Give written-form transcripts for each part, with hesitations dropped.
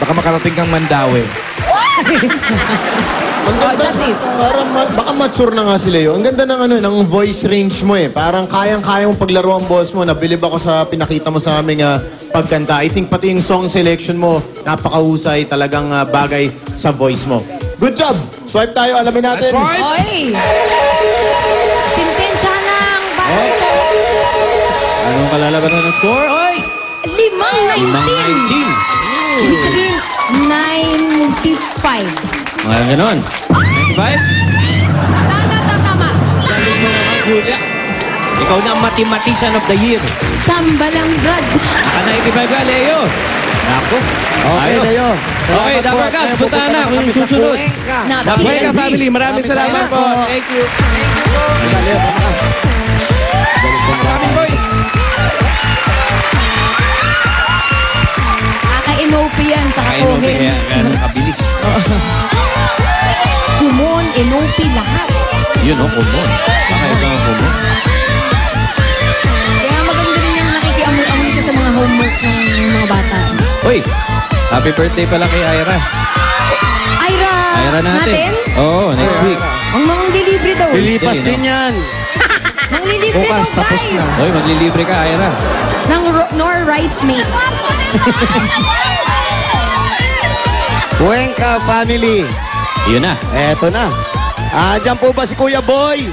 Baka makarating kang Mandawi. Justice. Parang baka mature na nga sila yun. Ang ganda ng ano, ng voice range mo eh. Parang kayang-kaya mong paglaro ang boss mo. Nabilib ako sa pinakita mo sa aming pagkanta. I think pati yung song selection mo, napakahusay, talagang bagay sa voice mo. Good job! Swipe tayo, alamin natin. Swipe! Oy! Sintensya ng bato. Anong kalalabasan ng score? Oy! 5-19. Ibig sabihin, 95. Mga ganon. 95? Tama. Galing mo naman, Julia. Ikaw na ang mathematician of the year. Chamba lang, Brad. Naka 95 ka, Leo. Naku. Okay, Ayos. Leo. Okay, dapat ka. Punta na kung yung susunod. Buenka family, maraming salamat po. Thank you. Leo, tama ka. Sa amin, boy. Kaka-NOP yan, tsaka Kain mo, Cohen. kaya ganun kabilis. Kumon, NOP, lahat. Yun, oh, kumon. Baka ibang kumon. Kaya maganda rin yung nakikiamoy-amoy ka sa mga homework ng mga bata. Uy, happy birthday pala kay Ira. Ira, Ira natin. Oo, next week. Ang manglilibre daw. Lilipas Yan, din yan. Manglilibre daw, Bukas, tapos guys. na. Uy, maglilibre ka, Ira. Ng Nor Rice Mate. Buenka family. Yun na. Eto na. Diyan po ba si Kuya Boy?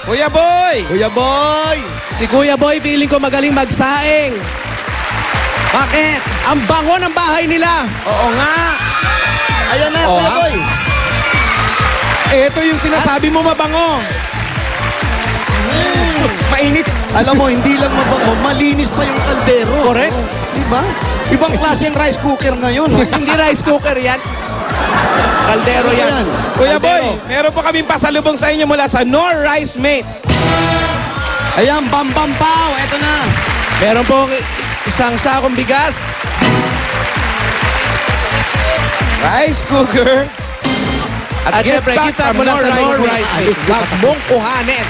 Kuya Boy! Kuya Boy! Si Kuya Boy, feeling ko magaling magsaing. Bakit? Ang bango ng bahay nila. Oo nga. Ayan na, Oo Kuya nga. Boy. Ito yung sinasabi mo mabango. Mainit. Alam mo, hindi lang mabango, malinis pa yung kaldero. Correct. Diba? Ibang klase yung rice cooker ngayon. Hindi rice cooker yan. Kaldero Ano yan. yan? Kuya Boy, meron po kaming pasalubong sa inyo mula sa Nor Rice Mate. Ayan, bam bam pow. Eto na. Meron po isang sakong bigas. Rice cooker. At syempre, back kita from mula sa Nor Mate. Rice Mate. Huwag mong kuhanin.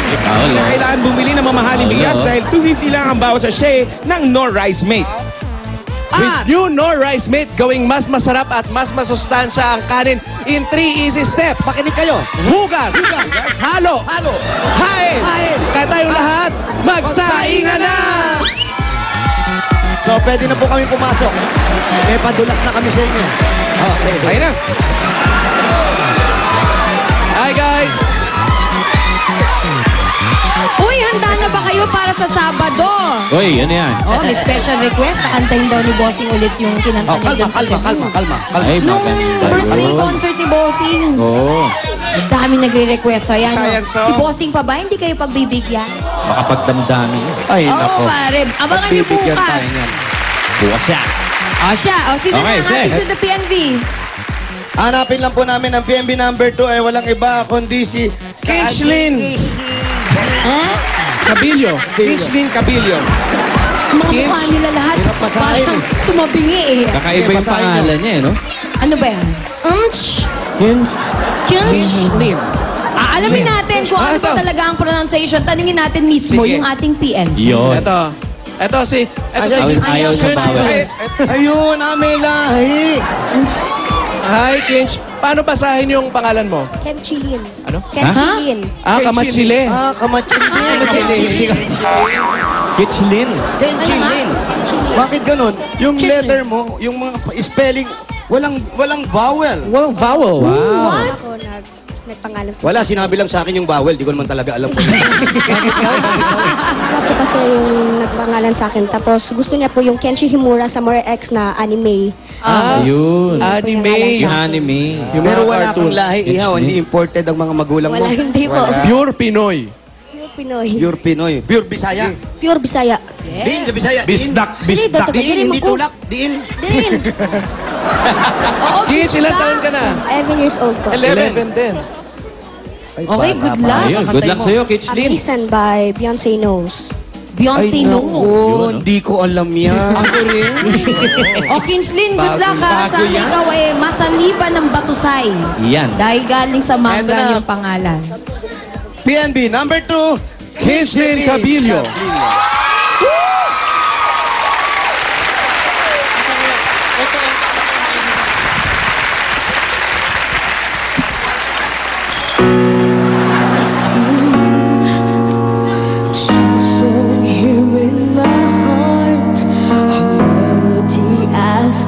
Ikaw, Leo. Kailangan bumili ng mamahaling bigas no? dahil 250 lang ang bawat sachet ng Nor Rice Mate. With new Nor Rice Mate, gawing mas masarap at mas masustansya ang kanin in 3 easy steps. Pakinig kayo. Hugas, halo, Halo. hain, Hain. kaya tayong lahat, magsaingan na! So, pwede na po kami pumasok. May padulas na kami sa inyo. Okay. Ayun na. Hi guys! Uy, handa na ba kayo para sa Sabado? Uy, ano yan? Oh, may special request. Nakantahin daw ni Bossing ulit yung kinanta niya dyan sa Cebu. Kalma. Ay, Nung maganda. birthday Ayun. concert ni Bossing, Oo. ang dami nagre-request. Ayan, Sayang song. si Bossing pa ba? Hindi kayo pagbibigyan? Baka pagdamdami yun. Ay, Oo, nako. pare. Abangan niyo Bibigyan bukas. tayo niyan. Bukas siya. Siya. Sino Okay, na ang sige. artist ng PNV? Hanapin lang po namin ang PNB number 2 ay walang iba kundi si Kinchlin. Ha? Kabilyo. Kinchlin Kabilyo. Ang mga Kids. mukha nila lahat. Hirap basahin Parang eh. tumabingi eh. Kakaiba yung basahin pangalan niya, eh, no? Ano ba yan? Kinchlin. Alamin natin kung ano ito. ba talaga ang pronunciation. Tanungin natin mismo Sige. yung ating PNV. Yun. Ito si... Ayaw sa bawal. Ayun, may lahi. Hi, Kinch. Paano basahin yung pangalan mo? Kenchilin. Ano? Kenchilin. Kamachile. Kamatchilin. Kitchlin. Kenchilin. Kenchilin. Bakit ganun? Yung Kenchilin. letter mo, yung mga spelling, walang vowel. Well, vowel. Wow. Ako nagpangalan po. Wala, sinabi lang sa akin yung vowel. Di ko naman talaga alam. Wala po kasi yung nagpangalan sa akin. Tapos gusto niya po yung Kenshi Himura Samurai X na anime. Ayun. Anime. Yung anime. Yung Pero mga wala cartoon. kang lahi, ihaw. Kenchilin. Hindi imported ang mga magulang mo. Wala, hindi po. Pure Pinoy. Pure Pinoy. Pure Pinoy. Pure Bisaya. Pure Bisaya. Diin, Bisaya. Bisdak. Hindi, Bisdak. dito. Diin, hindi Mo ko. tulak. Diin. Din. Oo, Kinch, ilan taon ka na? 11 years old po. 11 din. Ay, Okay, bata good pa. luck. Ayun, good luck sa'yo, Kitchlin. Amazing by Beyonce Knows. Beyonce Ay, no. naku, Yun, no? hindi ko alam yan. Ako rin. O Kinchlin, good luck ha. bago Sana yan. ikaw ay masaniba ng batusay. Yan. Dahil galing sa Eto manga na. yung pangalan. PNB, number 2. Kinchlin Cabillo.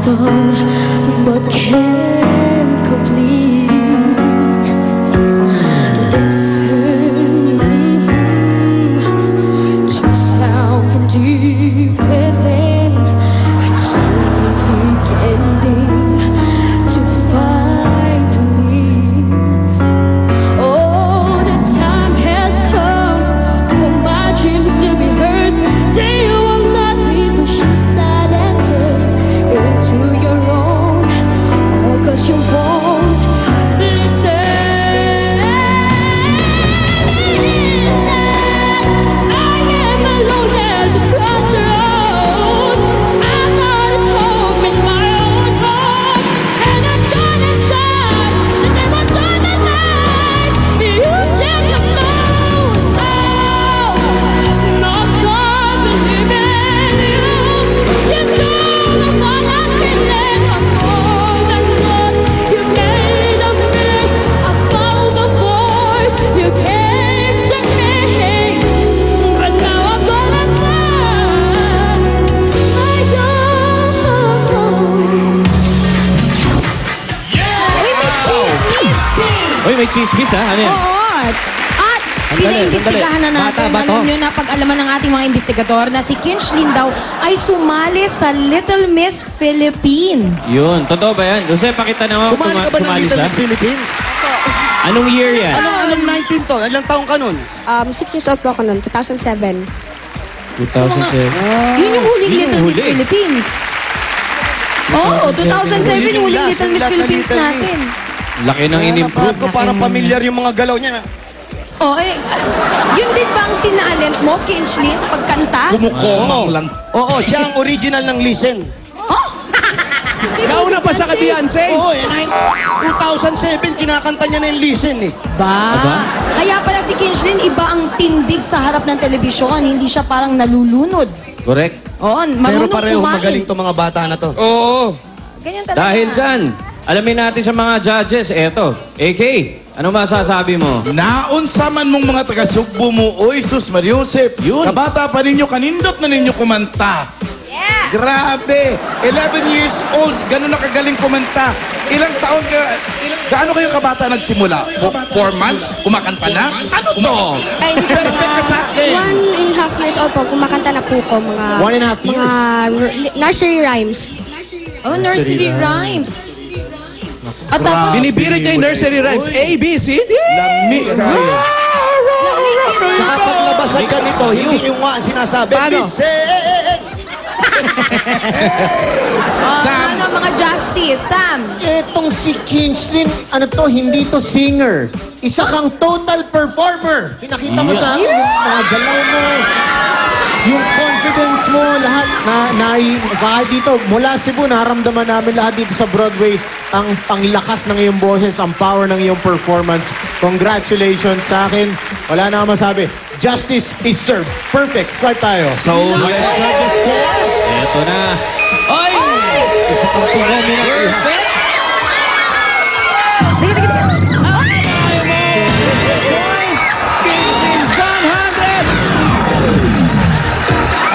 start, but can't complete. Listen to a sound from deep within. It's only beginning to find release. Oh, the time has come for my dreams to be heard. They will not be pushed aside and turned into your own. Oh, 'cause you won't listen. I am alone at the crossroads. I'm not at home in my own home. And I'm trying to say what's on my mind. You should have known. Oh, not time believing you. You don't know what I'm feeling. I'm more than what you made of me. I found the voice you gave to me. But now I'm gonna find my own. Uy, may chismis ha? Ano yan? Oo. At pinaimbestigahan na natin. Alam nyo na pag-alaman ng ating mga investigador na si Kinchlin daw ay sumali sa Little Miss Philippines. Yun, totoo ba yan? Jose, pakita naman kung Sumali ka ba ng sumali Little siya. Miss Philippines? Anong year yan? Anong 19 to? Ilang taong ka nun? 6 years old po ako noon, 2007. 2007. Yun yung huling Yun yung Little Miss huli. Philippines. Oo, 2007 yung huling Little Miss Philippines Little Miss. natin. Laki ng in-improve. Ko parang familiar yung mga galaw niya. Oh, yun din ba ang tinalent mo, Kinchlin, pagkanta? Oo. Oo, siya ang original ng Listen. Nauna pa siya kay Beyonce. Oo, 2007, kinakanta niya na yung Listen eh. Ba? Kaya pala si Kinchlin, iba ang tindig sa harap ng telebisyon. Hindi siya parang nalulunod. Correct. Oo, Pero marunong pareho kumain. magaling to mga bata na to. Oo. Ganyan talaga. Dahil dyan, alamin natin sa mga judges. Eto, AK, ano masasabi mo? Naunsa man mong mga taga-Sugbo mo, oy sus Mariusep, Yun. kabata pa ninyo, kanindot na ninyo kumanta. Yeah! Grabe! 11 years old, gano'n na kagaling kumanta. Ilang taon ka, gaano kayo kabata nagsimula? 4 months? Kumakanta na? Ano to? Perfect ka sa akin. 1.5 years old po, kumakanta na po ko mga... 1.5 years? Mga nursery rhymes. Oh, nursery rhymes. At tapos, Binibirit niya yung nursery rhymes. A, B, C, D. Lami kayo. Saka paglabasan ka nito, hindi yung nga ang sinasabi. Paano? Listen! ano mga justice, Sam? Etong si Kinchlin, ano to, hindi to singer. Isa kang total performer. Pinakita mo sa akin yung mga galaw mo, yung confidence mo, lahat. Kahit dito, mula Cebu, naramdaman namin lahat dito sa Broadway ang panglakas ng iyong boses, ang power ng iyong performance. Congratulations sa akin. Wala na akong masabi. Justice is served. Perfect. Start tayo. So, Eto na. Oy! Isa pang perfect! Kinchlin, 100!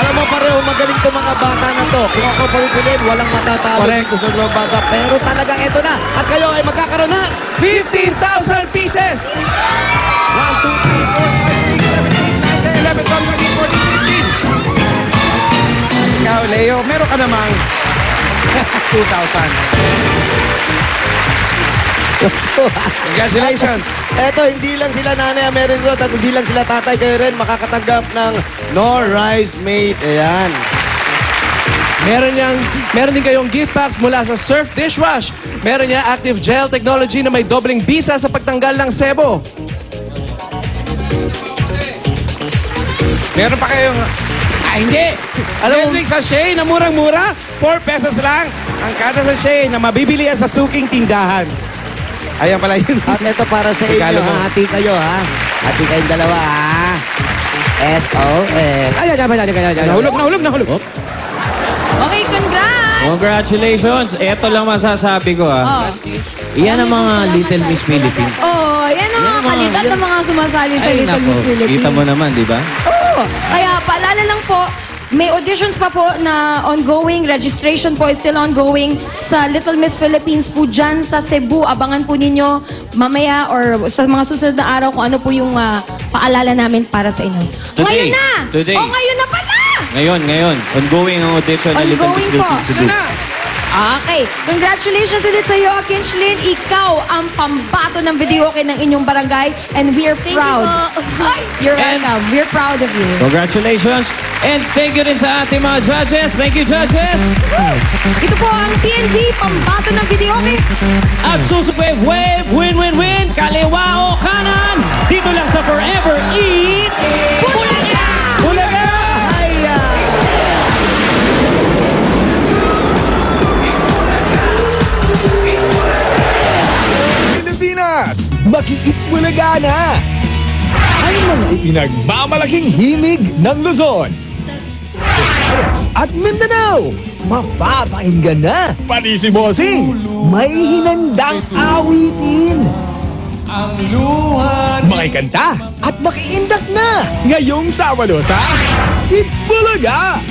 alam mo pareho magaling to mga bata na to. Kung ako papipiliin, walang matatalo dito sa mga bata. Pero talagang ito na. At kayo ay magkakaroon na. 15,000 pieces! 1, 2, 3, 4, 5, 6, 7, 8, 9, 10, 11, 12, 13, 14, 15. Ikaw, Leo, meron ka namang 2,000. Congratulations! Eto, hindi lang sila nanay ang meron doon at hindi lang sila tatay. Kayo rin makakatanggap ng No Rice Mate. Ayan. Meron din kayong gift packs mula sa Surf Dishwash. Meron niya active gel technology na may dobling bisa sa pagtanggal ng sebo. Meron pa kayong... hindi! Alam mo, sachet na murang-mura, 4 pesos lang ang kada sachet na mabibilian sa suking tindahan. Ayan pala yun. At ito para sa inyo, Regalo mo. ha? Hati kayo, ha? Hati kayong dalawa, ha? S-O-L. Ay. Nahulog. Okay, congrats! Congratulations! Eto lang masasabi ko ha. Iyan ang mga Little Miss Philippines. Oh, yan ang mga kalitat ng mga sumasali sa Ay, Little nako. Miss Philippines. Kita mo naman, di ba? Oo. Kaya paalala lang po, may auditions pa po na ongoing. Registration po is still ongoing sa Little Miss Philippines po dyan sa Cebu. Abangan po ninyo mamaya or sa mga susunod na araw kung ano po yung paalala namin para sa inyo. Today. Ngayon na! Today. Oh, ngayon na pala! Ngayon. Ongoing ang audition na Little Miss Ongoing po. Philippines Cebu. Okay. Congratulations ulit sa iyo, Kinchlin. Ikaw ang pambato ng videoke ng inyong barangay and we're proud. Ay, you're welcome. We're proud of you. Congratulations. And thank you rin sa ating mga judges. Thank you, judges. Ito po ang TNV, pambato ng videoke. At Susupwave Wave, win-win-win, kaliwa o kanan. Dito lang sa Forever Eat Bulaga! Bulaga! Pilipinas, mag-iit bulaga na! Ang mga ipinagmamalaking himig ng Luzon, Visayas at Mindanao, mapapakinggan na. Pati si Bossing, may hinandang awitin. Ang luha makikanta at makiindak na ngayong Sabado sa Itbulaga!